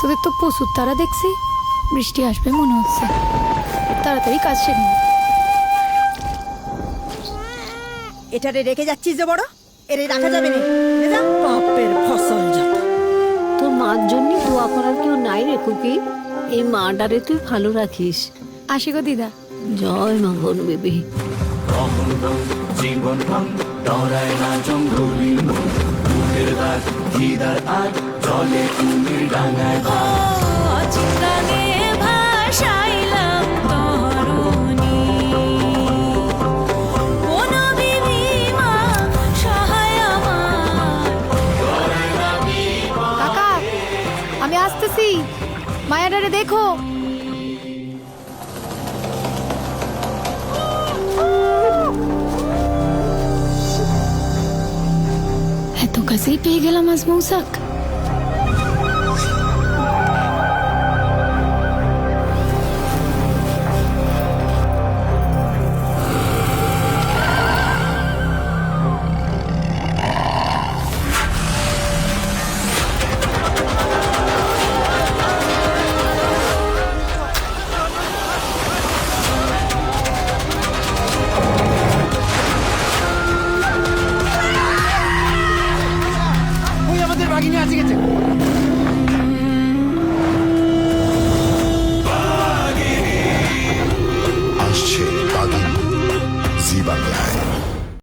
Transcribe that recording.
তোদের তো প্রচুর তারা দেখছি, বৃষ্টি আসবে মনে হচ্ছে। তাড়াতাড়ি কাজ সেরে নে। এটারে রেখে যাচ্ছিস যে বড়, এরে রাখা যাবে না। বাপের ফসল যত। তোর মার জন্য দোয়া করার কেউ নাই রে খুকি। এই মাটারে তুই ভালো রাখিস। আসি গো দিদা। জয় মা গণ বেবি। জীবন ডরায় না জঙ্গলি মুখের দাগ খিদার আগ চলে কুমির ডাঙায় কাকা আমি আসতেছি, মায়াডারে দেখো। এত কাছেই পেয়ে গেলাম আজ মৌসাক। ওই আমাদের বাগিনী আছে গেছে।